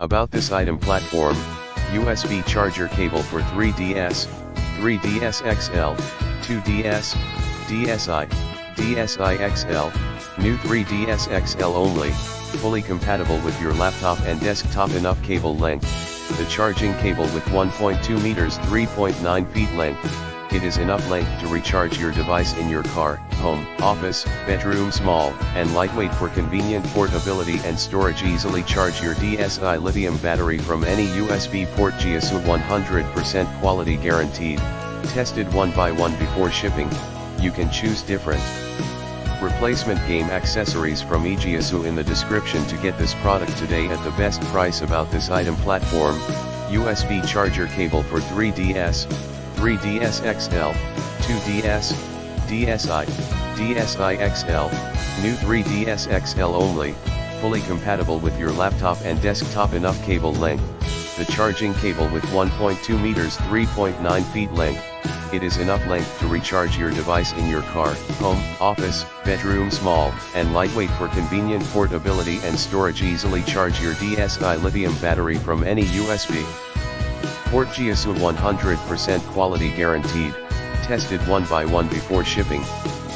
About this item platform: USB charger cable for 3DS, 3DS XL, 2DS, DSi, DSi XL, new 3DS XL only, fully compatible with your laptop and desktop. Enough cable length. The charging cable with 1.2 meters 3.9 feet length. It is enough length to recharge your device in your car, home, office, bedroom. Small and lightweight for convenient portability and storage. Easily charge your DSi lithium battery from any USB port. eJiasu 100% quality guaranteed. Tested one by one before shipping. You can choose different replacement game accessories from eJiasu in the description to get this product today at the best price. About this item platform: USB charger cable for 3DS, 3DS XL, 2DS, DSi, DSi XL, new 3DS XL only, fully compatible with your laptop and desktop. Enough cable length. The charging cable with 1.2 meters 3.9 feet length. It is enough length to recharge your device in your car, home, office, bedroom. Small and lightweight for convenient portability and storage. Easily charge your DSi lithium battery from any USB port. eJiasu 100% quality guaranteed. Tested one by one before shipping.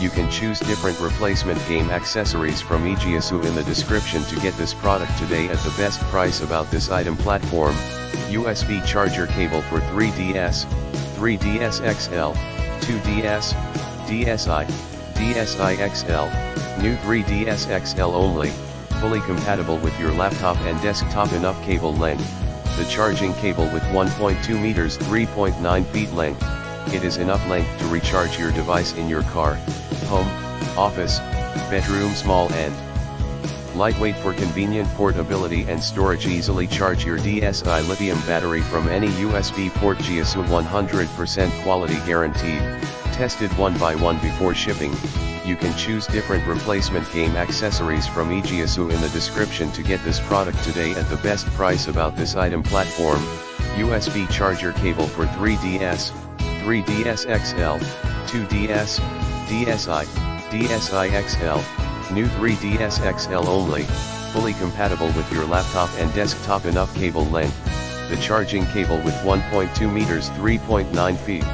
You can choose different replacement game accessories from eJiasu in the description to get this product today at the best price. About this item platform: USB charger cable for 3DS, 3DS XL, 2DS, DSi, DSi XL, new 3DS XL only, fully compatible with your laptop and desktop. Enough cable length. The charging cable with 1.2 meters 3.9 feet length. It is enough length to recharge your device in your car, home, office, bedroom. Small and lightweight for convenient portability and storage. Easily charge your DSi lithium battery from any USB port. eJiasu 100% quality guaranteed. Tested one by one before shipping. You can choose different replacement game accessories from eJiasu in the description to get this product today at the best price. About this item platform: USB charger cable for 3DS, 3DS XL, 2DS, DSi, DSi XL, new 3DS XL only, fully compatible with your laptop and desktop. Enough cable length. The charging cable with 1.2 meters 3.9 feet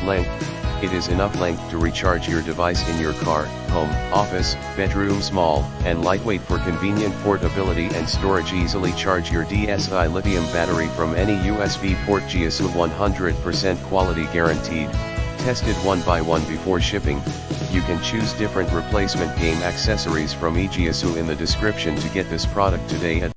length. It is enough length to recharge your device in your car, home, office, bedroom. Small and lightweight for convenient portability and storage. Easily charge your DSi lithium battery from any USB port. eJiasu 100% quality guaranteed. Tested one by one before shipping. You can choose different replacement game accessories from eJiasu in the description to get this product today at